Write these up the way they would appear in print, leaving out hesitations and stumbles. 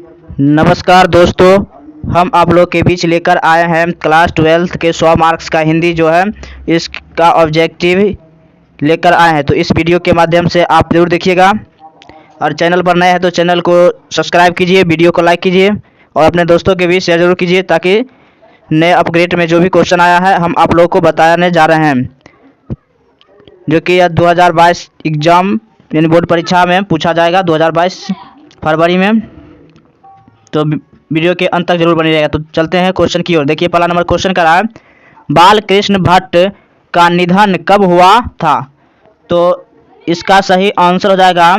नमस्कार दोस्तों, हम आप लोग के बीच लेकर आए हैं क्लास 12th के 100 मार्क्स का हिंदी जो है इसका ऑब्जेक्टिव लेकर आए हैं। तो इस वीडियो के माध्यम से आप ज़रूर देखिएगा और चैनल पर नए हैं तो चैनल को सब्सक्राइब कीजिए, वीडियो को लाइक कीजिए और अपने दोस्तों के बीच शेयर जरूर कीजिए ताकि नए अपग्रेड में जो भी क्वेश्चन आया है हम आप लोग को बताने जा रहे हैं, जो कि यह 2022 एग्ज़ाम यानी बोर्ड परीक्षा में पूछा जाएगा 2022 फरवरी में। तो वीडियो के अंत तक जरूर बनी रहेगा। तो चलते हैं क्वेश्चन की ओर। देखिए पहला नंबर क्वेश्चन का रहा है, बाल कृष्ण भट्ट का निधन कब हुआ था? तो इसका सही आंसर हो जाएगा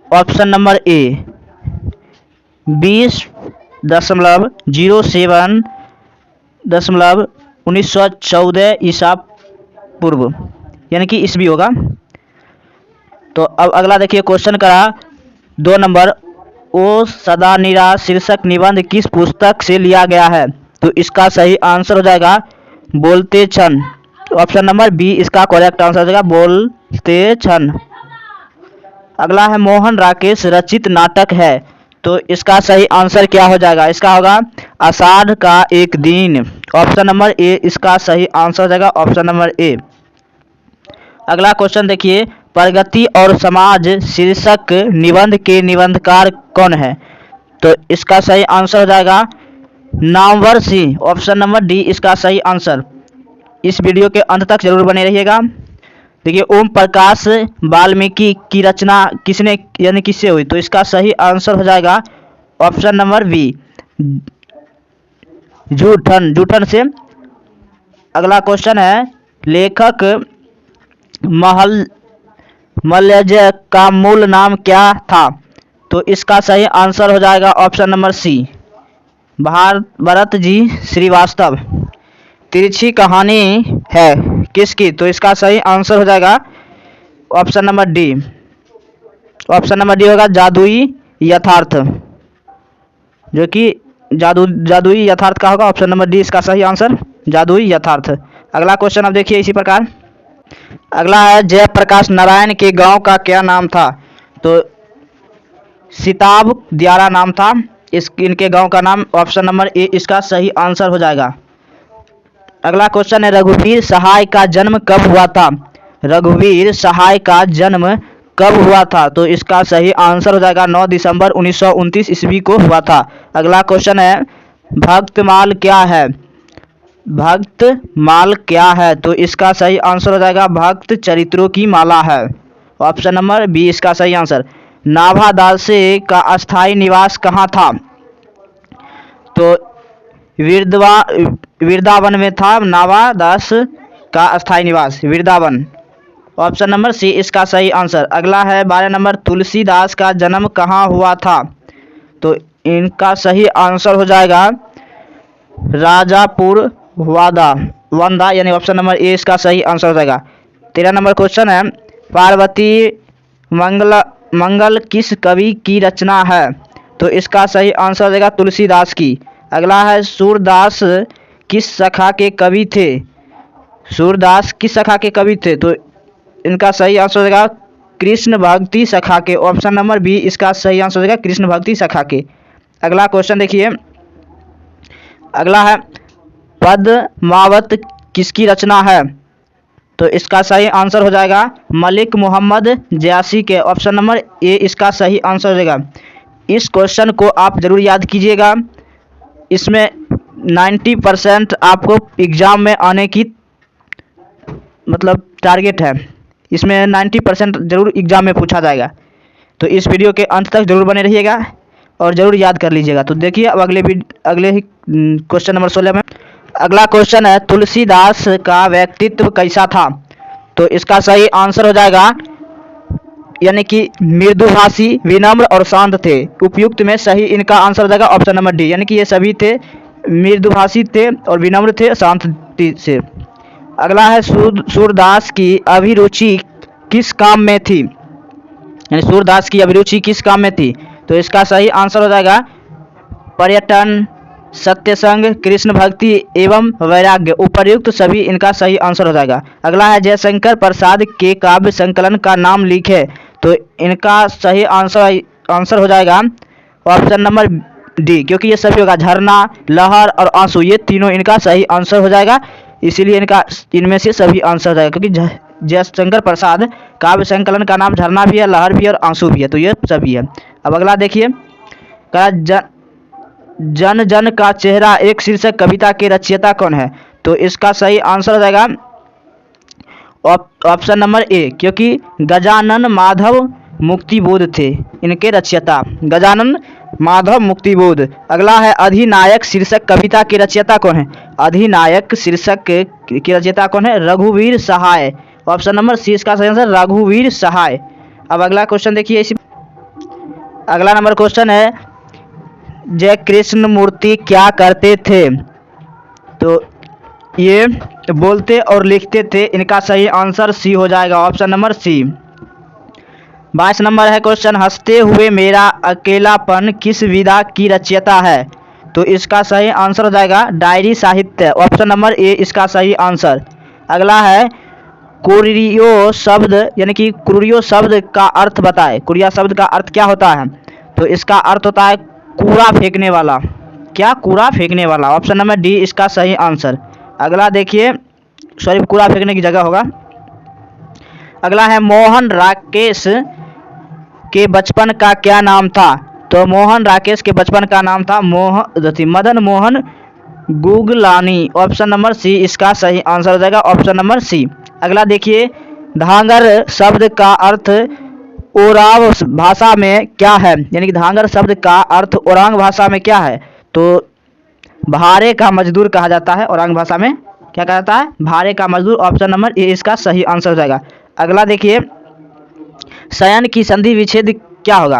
ऑप्शन नंबर ए 20.07.1914 ईसा पूर्व, यानी कि ईस्वी होगा। तो अब अगला देखिए क्वेश्चन का 2 नंबर, ओ सदा निराश शीर्षक निबंध किस पुस्तक से लिया गया है? तो इसका सही आंसर हो जाएगा बोलते क्षण। ऑप्शन नंबर बी इसका करेक्ट आंसर हो जाएगा बोलते क्षण। अगला है मोहन राकेश रचित नाटक है, तो इसका सही आंसर क्या हो जाएगा? इसका होगा आषाढ़ का एक दिन। ऑप्शन नंबर ए इसका सही आंसर हो जाएगा, ऑप्शन नंबर ए। अगला क्वेश्चन देखिए, प्रगति और समाज शीर्षक निबंध के निबंधकार कौन है? तो इसका सही आंसर हो जाएगा Namvar Singh. Option number D इसका सही आंसर। इस वीडियो के अंत तक जरूर बने रहिएगा। देखिए ओम प्रकाश वाल्मीकि की रचना किसने यानी किससे हुई? तो इसका सही आंसर हो जाएगा ऑप्शन नंबर बी जूठन से। अगला क्वेश्चन है, लेखक मलयज का मूल नाम क्या था? तो इसका सही आंसर हो जाएगा ऑप्शन नंबर सी भरत जी श्रीवास्तव। तिरछी कहानी है किसकी? तो इसका सही आंसर हो जाएगा option number D. Option number D होगा जादुई यथार्थ, जो कि जादुई यथार्थ का होगा। ऑप्शन नंबर डी इसका सही आंसर जादुई यथार्थ। अगला क्वेश्चन अब देखिए इसी प्रकार। अगला है, जयप्रकाश नारायण के गांव का क्या नाम था? तो सिताब दियारा नाम था इनके गांव का नाम। ऑप्शन नंबर ए इसका सही आंसर हो जाएगा। अगला क्वेश्चन है, रघुवीर सहाय का जन्म कब हुआ था? रघुवीर सहाय का जन्म कब हुआ था? तो इसका सही आंसर हो जाएगा 9 दिसंबर 1929 ईस्वी को हुआ था। अगला क्वेश्चन है, भक्तमाल क्या है? भक्तमाल क्या है? तो इसका सही आंसर हो जाएगा भक्त चरित्रों की माला है। ऑप्शन नंबर बी इसका सही आंसर। नाभादासे का अस्थायी निवास कहाँ था? तो वृंदावन में था नाभादास का अस्थायी निवास, वृंदावन। ऑप्शन नंबर सी इसका सही आंसर। अगला है 12 नंबर, तुलसीदास का जन्म कहाँ हुआ था? तो इनका सही आंसर हो जाएगा राजापुर वंदा, यानी ऑप्शन नंबर ए इसका सही आंसर हो जाएगा। 13 नंबर क्वेश्चन है, पार्वती मंगल किस कवि की रचना है? तो इसका सही आंसर हो जाएगा तुलसीदास की। अगला है, सूरदास किस शाखा के कवि थे? सूरदास किस शाखा के कवि थे? तो इनका सही आंसर हो जाएगा कृष्ण भक्ति शाखा के। ऑप्शन नंबर बी इसका सही आंसर हो जाएगा कृष्ण भक्ति शाखा के। अगला क्वेश्चन देखिए, अगला है, पद्मावत किसकी रचना है? तो इसका सही आंसर हो जाएगा मलिक मोहम्मद जयासी के। ऑप्शन नंबर ए इसका सही आंसर हो जाएगा। इस क्वेश्चन को आप जरूर याद कीजिएगा, इसमें 90% आपको एग्जाम में आने की मतलब टारगेट है। इसमें 90% जरूर एग्जाम में पूछा जाएगा। तो इस वीडियो के अंत तक जरूर बने रहिएगा और ज़रूर याद कर लीजिएगा। तो देखिए अब अगले ही क्वेश्चन नंबर 16 में अगला क्वेश्चन है, तुलसीदास का व्यक्तित्व कैसा था? तो इसका सही आंसर हो जाएगा यानी कि मृदुभाषी, विनम्र और शांत थे। उपयुक्त में सही इनका आंसर हो जाएगा ऑप्शन नंबर डी, यानी कि ये सभी थे मृदुभाषी थे और विनम्र थे, शांत से। अगला है, सूरदास की अभिरुचि किस काम में थी? यानी सूरदास की अभिरुचि किस काम में थी? तो इसका सही आंसर हो जाएगा पर्यटन, सत्यसंग, कृष्ण भक्ति एवं वैराग्य। उपर्युक्त सभी इनका सही आंसर हो जाएगा। अगला है, जयशंकर प्रसाद के काव्य संकलन का नाम लिखे। तो इनका सही आंसर हो जाएगा ऑप्शन नंबर डी, क्योंकि ये सभी होगा झरना, लहर और आंसू, ये तीनों इनका सही आंसर हो जाएगा। इसीलिए इनमें से सभी आंसर हो जाएगा, क्योंकि जयशंकर प्रसाद काव्य संकलन का नाम झरना भी है, लहर भी है और आंसू भी है, तो ये सभी है। अब अगला देखिए, जन जन का चेहरा एक शीर्षक कविता के रचयिता कौन है? तो इसका सही आंसर हो जाएगा ऑप्शन नंबर ए, क्योंकि गजानन माधव मुक्तिबोध थे इनके रचयिता, गजानन माधव मुक्तिबोध। अगला है अधिनायक शीर्षक कविता के रचयिता कौन है? अधिनायक शीर्षक के रचयिता कौन है? रघुवीर सहाय। ऑप्शन नंबर सी इसका सही आंसर रघुवीर सहाय। अब अगला क्वेश्चन देखिए, इसी अगला नंबर क्वेश्चन है, जय कृष्ण मूर्ति क्या करते थे? तो ये बोलते और लिखते थे, इनका सही आंसर सी हो जाएगा, ऑप्शन नंबर सी। 22 नंबर है क्वेश्चन, हंसते हुए मेरा अकेलापन किस विधा की रचयिता है? तो इसका सही आंसर हो जाएगा डायरी साहित्य, ऑप्शन नंबर ए इसका सही आंसर। अगला है कुरियो शब्द, यानी कि कुरियो शब्द का अर्थ बताए। कुरिया शब्द का अर्थ क्या होता है? तो इसका अर्थ होता है कूड़ा फेंकने वाला। क्या? कूड़ा फेंकने वाला, ऑप्शन नंबर डी इसका सही आंसर। अगला देखिए, सॉरी कूड़ा फेंकने की जगह होगा। अगला है मोहन राकेश के बचपन का क्या नाम था? तो मोहन राकेश के बचपन का नाम था Madan Mohan Guglani, option number C इसका सही आंसर हो जाएगा, ऑप्शन नंबर सी। अगला देखिए, धांगर शब्द का अर्थ ओराव भाषा में क्या है? यानी कि धांगर शब्द का अर्थ ओरांग भाषा में क्या है? तो भारे का मजदूर कहा जाता है। ओरांग भाषा में क्या कहा जाता है? भारे का मजदूर, ऑप्शन नंबर ए इसका सही आंसर हो जाएगा। अगला देखिए, शयन की संधि विच्छेद क्या होगा?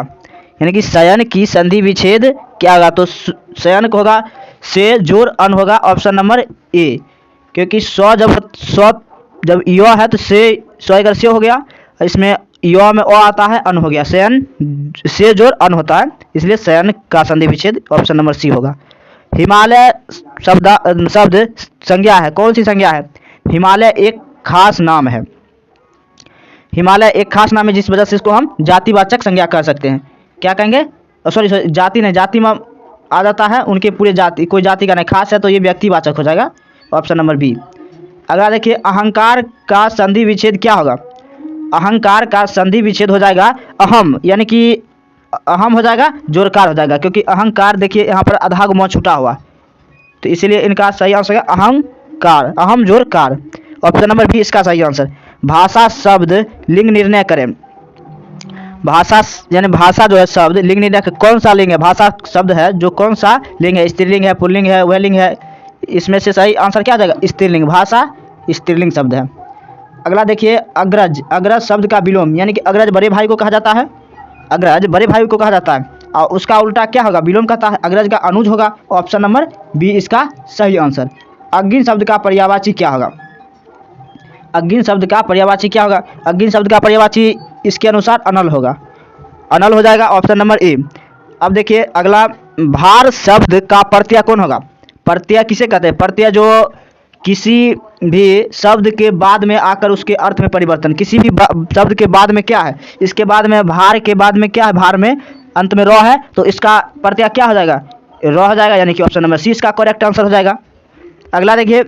यानी कि शयन की संधि विच्छेद क्या होगा? तो शयन को होगा से जोड़ अन होगा, ऑप्शन नंबर ए, क्योंकि सौ जब यो है तो सौ अगर से हो गया, इसमें यो में ओ आता है, अन हो गया, शयन से जोड़ अन होता है, इसलिए शयन का संधि विच्छेद ऑप्शन नंबर सी होगा। हिमालय शब्द संज्ञा है, कौन सी संज्ञा है? हिमालय एक खास नाम है। हिमालय एक खास नाम है, जिस वजह से इसको हम जातिवाचक संज्ञा कर सकते हैं। क्या कहेंगे? सॉरी जाति नहीं, जाति में आ जाता है उनके पूरे जाति, कोई जाति का नहीं, खास है तो ये व्यक्तिवाचक हो जाएगा, ऑप्शन नंबर बी। अगला देखिए, अहंकार का संधि विच्छेद क्या होगा? अहंकार का संधि विच्छेद हो जाएगा अहम, यानी कि अहम हो जाएगा, जोरकार हो जाएगा, क्योंकि अहंकार देखिए यहाँ पर आधा गुमा छूटा हुआ, तो इसीलिए इनका सही आंसर है अहंकार, अहम जोरकार, ऑप्शन नंबर बी इसका सही आंसर। भाषा शब्द लिंग निर्णय करें। भाषा यानी भाषा जो है शब्द लिंग निर्णय, कौन सा लिंग है? भाषा शब्द है जो कौन सा लिंग है? स्त्रीलिंग है, पुल्लिंग है, वह लिंग है, इसमें से सही आंसर क्या आ जाएगा? स्त्रीलिंग। भाषा स्त्रीलिंग शब्द है। अगला देखिए, अग्रज। अग्रज शब्द का विलोम, यानी कि अग्रज बड़े भाई को कहा जाता है, अग्रज बड़े भाई को कहा जाता है, और उसका उल्टा क्या होगा? विलोम कहता है, अग्रज का अनुज होगा, ऑप्शन नंबर बी इसका सही आंसर। अग्नि शब्द का पर्यायवाची क्या होगा? अग्नि शब्द का पर्यायवाची क्या होगा? अग्नि शब्द का पर्यायवाची इसके अनुसार अनल होगा, अनल हो जाएगा, ऑप्शन नंबर ए। अब देखिए अगला, भार शब्द का प्रत्यय कौन होगा? प्रत्यय किसे कहते हैं? प्रत्यय जो किसी भी शब्द के बाद में आकर उसके अर्थ में परिवर्तन, किसी भी शब्द के बाद में क्या है? इसके बाद में भार के बाद में क्या है? भार में अंत में र है, तो इसका प्रत्यय क्या हो जाएगा? र हो जाएगा, यानी कि ऑप्शन नंबर सी इसका करेक्ट आंसर हो जाएगा। अगला देखिए,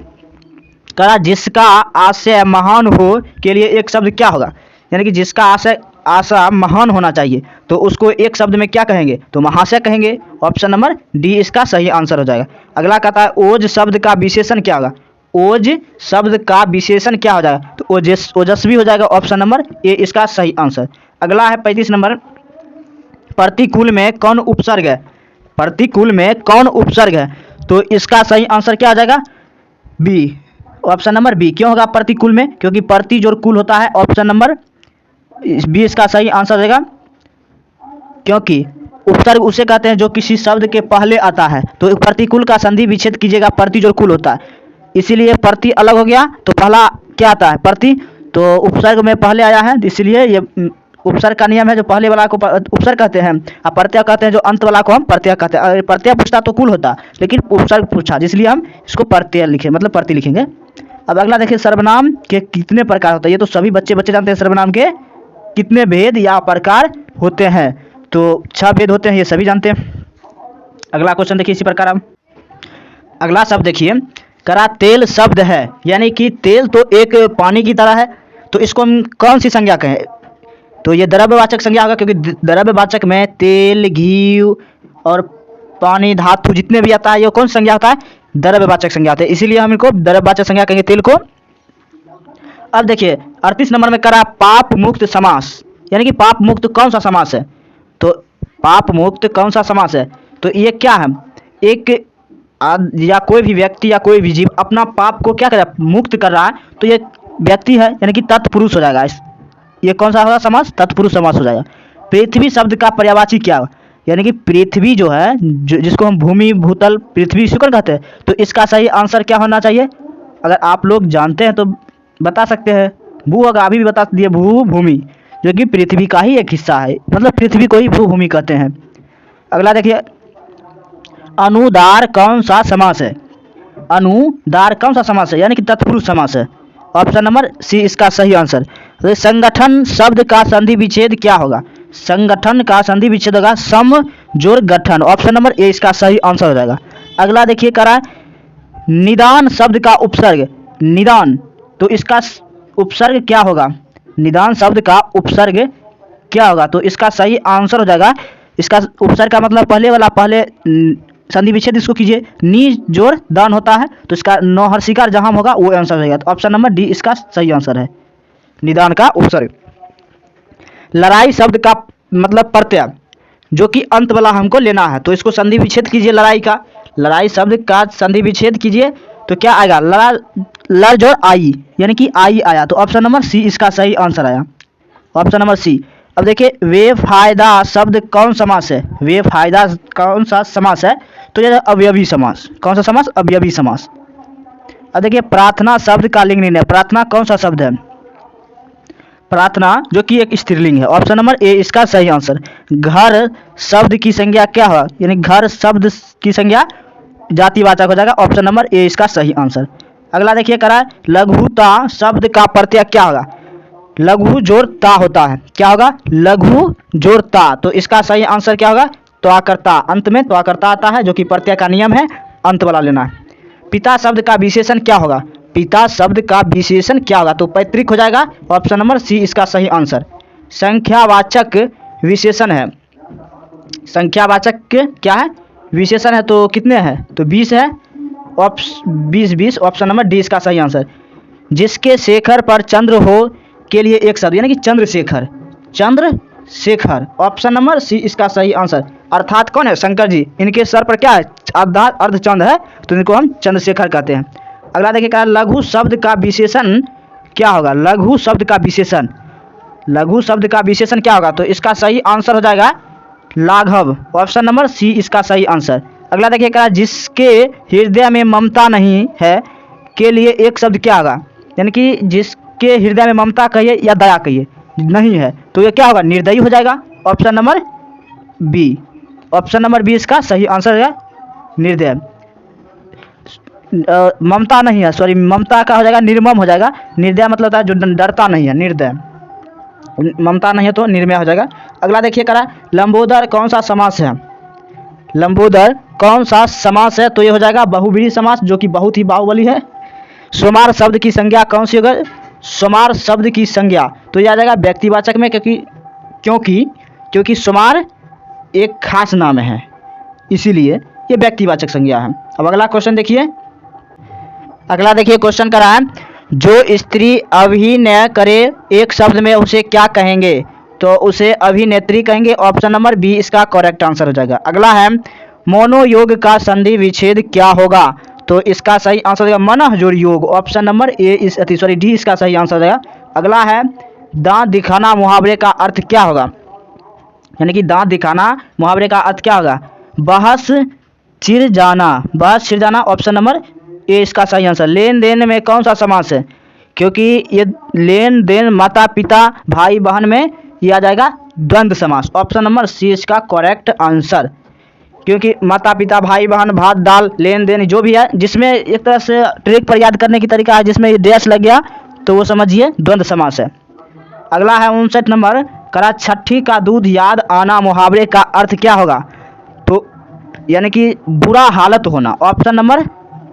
करा जिसका आशय महान हो के लिए एक शब्द क्या होगा? यानी कि जिसका आशा महान होना चाहिए, तो उसको एक शब्द में क्या कहेंगे? तो महाशय कहेंगे, ऑप्शन नंबर डी इसका सही आंसर हो जाएगा। अगला कहता है, ओज शब्द का विशेषण क्या होगा? ओज शब्द का विशेषण क्या हो जाएगा? तो ओजस्वी हो जाएगा, ऑप्शन नंबर ए इसका सही आंसर। अगला है 35 नंबर, प्रतिकूल में कौन उपसर्ग है? प्रतिकूल में कौन उपसर्ग है? तो इसका सही आंसर क्या आ जाएगा? B, option number B. क्यों होगा प्रतिकूल में? क्योंकि प्रति जोड़ कुल होता है, ऑप्शन नंबर बी इसका सही आंसर देगा, क्योंकि उपसर्ग उसे कहते हैं जो किसी शब्द के पहले आता है, तो प्रतिकूल का संधि विच्छेद कीजिएगा, प्रति जोड़ कुल होता है, इसीलिए प्रति अलग हो गया, तो पहला क्या आता है? प्रति, तो उपसर्ग में पहले आया है, इसलिए ये उपसर्ग का नियम है, जो पहले वाला को उपसर्ग कहते हैं और प्रत्यय कहते हैं, जो अंत वाला को हम प्रत्यय कहते हैं। प्रत्यय पूछता तो कुल होता, लेकिन उपसर्ग पूछा, जिसलिए हम इसको प्रत्यय लिखे, मतलब प्रति लिखेंगे। अब अगला देखिए, सर्वनाम के कितने प्रकार होते हैं? ये तो सभी बच्चे जानते हैं, सर्वनाम के कितने भेद या प्रकार होते हैं? तो 6 भेद होते हैं, ये सभी जानते हैं। अगला क्वेश्चन देखिए इसी प्रकार। अब अगला शब्द देखिए, करा तेल शब्द है, यानी कि तेल तो एक पानी की तरह है, तो इसको हम कौन सी संज्ञा कहें? तो ये द्रव्यवाचक संज्ञा होगा, क्योंकि द्रव्यवाचक में तेल, घी और पानी, धातु जितने भी आता है ये कौन संज्ञा होता है? द्रव्यवाचक संज्ञा होता है, इसीलिए हम इनको द्रव्यवाचक संज्ञा कहेंगे तेल को। अब देखिए 38 नंबर में करा पाप मुक्त समास, यानी कि पाप मुक्त कौन सा समास है? तो पाप मुक्त कौन सा समास है? तो ये क्या है? एक या कोई भी व्यक्ति या कोई भी जीव अपना पाप को क्या कर रहा है? मुक्त कर रहा है, तो ये व्यक्ति है, यानी कि तत्पुरुष हो जाएगा। ये कौन सा होगा समास? तत्पुरुष समास हो जाएगा। पृथ्वी शब्द का पर्यायवाची क्या होगा? यानी कि पृथ्वी जो है, जिसको हम भूमि, भूतल, पृथ्वी शुक्र कहते हैं, तो इसका सही आंसर क्या होना चाहिए? अगर आप लोग जानते हैं तो बता सकते हैं। भू होगा, अभी भी बता दिए, भू भूमि, जो कि पृथ्वी का ही एक हिस्सा है, मतलब पृथ्वी को ही भूभूमि कहते हैं। अगला देखिए, अनुदार कौन सा समास है? अनुदार कौन सा समास है? यानी कि तत्पुरुष समास है। ऑप्शन नंबर सी इसका सही आंसर। तो संगठन शब्द का संधि विच्छेद क्या होगा? संगठन का संधि विच्छेद होगा सम जोड़ गठन। ऑप्शन नंबर ए इसका सही आंसर हो जाएगा। अगला देखिए करा निदान शब्द का उपसर्ग, निदान, तो इसका उपसर्ग क्या होगा? निदान शब्द का उपसर्ग क्या होगा? तो इसका सही आंसर हो जाएगा, इसका उपसर्ग का मतलब पहले वाला, पहले संधि विच्छेद इसको कीजिए, नी जोड़ दान होता है, तो इसका नौहर्षिकार जहां होगा वो आंसर रहेगा। तो ऑप्शन नंबर डी इसका सही आंसर है, निदान का उपसर्ग। लड़ाई शब्द का मतलब प्रत्यय, जो कि अंत वाला हमको लेना है, तो इसको संधि विच्छेद कीजिए लड़ाई का। लड़ाई शब्द का संधि विच्छेद कीजिए तो क्या आएगा? लड़ जोड़ आई, यानी कि आई आया। तो ऑप्शन नंबर सी इसका सही आंसर आया, ऑप्शन नंबर सी। अब देखिए बेफायदा शब्द कौन समास है? बेफायदा कौन सा समास है? तो यह अवयवी समास। कौन सा समास? अवयवी समास। अब देखिए प्रार्थना शब्द का लिंग निर्णय, प्रार्थना कौन सा शब्द है? प्रार्थना, जो कि एक स्त्रीलिंग है। ऑप्शन नंबर ए इसका सही आंसर। घर शब्द की संज्ञा क्या होगा? यानी घर शब्द की संज्ञा जातिवाचक हो जाएगा। ऑप्शन नंबर ए इसका सही आंसर। अगला देखिए करा लघुता शब्द का प्रत्यय क्या होगा? लघु जोड़ ता होता है, क्या होगा? लघु जोड़ ता, तो इसका सही आंसर क्या होगा? त्वाकर्ता, अंत में त्वाकर्ता आता है, जो कि प्रत्यय का नियम है, अंत वाला लेना है। पिता शब्द का विशेषण क्या होगा? पिता शब्द का विशेषण क्या होगा? तो पैतृक हो जाएगा। ऑप्शन नंबर सी इसका सही आंसर। संख्यावाचक विशेषण है, संख्यावाचक क्या है? विशेषण है, तो कितने हैं? तो 20 है, 20 ऑप्शन नंबर डी इसका सही आंसर। जिसके शेखर पर चंद्र हो के लिए एक शब्द, यानी कि Chandrashekhar, Chandrashekhar, option number C इसका सही आंसर। अर्थात कौन है? शंकर जी, इनके सर पर क्या है? अर्धचंद है, तो इनको हम चंद्रशेखर कहते हैं। अगला देखिएगा लघु शब्द का विशेषण क्या होगा? लघु शब्द का विशेषण, लघु शब्द का विशेषण क्या होगा? तो इसका सही आंसर हो जाएगा लाघव, ऑप्शन नंबर सी इसका सही आंसर। अगला देखिएगा जिसके हृदय में ममता नहीं है के लिए एक शब्द क्या होगा? यानी कि जिसके हृदय में ममता कहिए या दया कहिए, नहीं है, तो ये क्या होगा? निर्दयी हो जाएगा। Option number B, option number B इसका सही आंसर है, निर्दय। ममता नहीं है, सॉरी, ममता का हो जाएगा निर्मम हो जाएगा। निर्दय मतलब होता है जो डरता नहीं है, निर्दय। ममता नहीं है तो निर्मय हो जाएगा। अगला देखिए करा लंबोदर कौन सा समास है? लंबोदर कौन सा समास है? तो ये हो जाएगा बहुव्रीहि समास, जो कि बहुत ही बाहुबली है। सोमार शब्द की संज्ञा कौन सी होगा? सोमार शब्द की संज्ञा, तो ये आ जाएगा व्यक्तिवाचक में, क्योंकि सोमार एक खास नाम है, इसीलिए ये व्यक्तिवाचक संज्ञा है। अब अगला क्वेश्चन देखिए, अगला देखिए क्वेश्चन करा है जो स्त्री अभिनय करे एक शब्द में उसे क्या कहेंगे? तो उसे अभिनेत्री कहेंगे। ऑप्शन नंबर बी इसका करेक्ट आंसर हो जाएगा। अगला है मोनोयोग का संधि विच्छेद क्या होगा? तो इसका सही आंसर हो जाएगा मनः जोड़ योग। ऑप्शन नंबर ए डी इसका सही आंसर हो जाएगा। अगला है दांत दिखाना मुहावरे का अर्थ क्या होगा? यानी कि दांत दिखाना मुहावरे का अर्थ क्या होगा? बहस चिढ़ जाना, बहस चिढ़ जाना। ऑप्शन नंबर ए इसका सही आंसर। लेन देन में कौन सा समास है? क्योंकि ये लेन देन माता पिता भाई बहन में ये आ जाएगा द्वंद्व समास। ऑप्शन नंबर सी इसका करेक्ट आंसर, क्योंकि माता पिता भाई बहन भात दाल लेन देन जो भी है, जिसमें एक तरह से ट्रिक पर याद करने की तरीका है, जिसमें डैश लग गया तो वो समझिए द्वंद्व समास है। अगला है 59 नंबर करा छठी का दूध याद आना मुहावरे का अर्थ क्या होगा? तो यानी कि बुरा हालत होना। ऑप्शन नंबर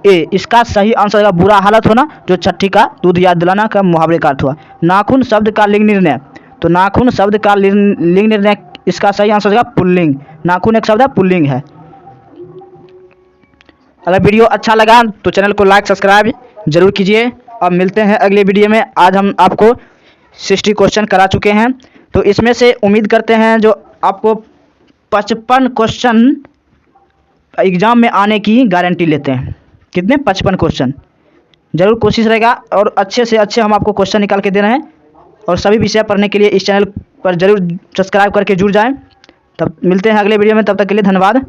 ए इसका सही आंसर है बुरा हालत होना, जो छठी का दूध याद दिलाना का मुहावरे का अर्थ हुआ। नाखून शब्द का लिंग निर्णय, तो नाखून शब्द का लिंग निर्णय इसका सही आंसर है पुल्लिंग। नाखून एक शब्द है, पुल्लिंग है। अगर वीडियो अच्छा लगा तो चैनल को लाइक सब्सक्राइब जरूर कीजिए। अब मिलते हैं अगले वीडियो में। आज हम आपको 60 क्वेश्चन करा चुके हैं, तो इसमें से उम्मीद करते हैं जो आपको 55 क्वेश्चन एग्ज़ाम में आने की गारंटी लेते हैं। कितने? 55 क्वेश्चन। ज़रूर कोशिश रहेगा और अच्छे से अच्छे हम आपको क्वेश्चन निकाल के दे रहे हैं। और सभी विषय पढ़ने के लिए इस चैनल पर ज़रूर सब्सक्राइब करके जुड़ जाएं। तब मिलते हैं अगले वीडियो में, तब तक के लिए धन्यवाद।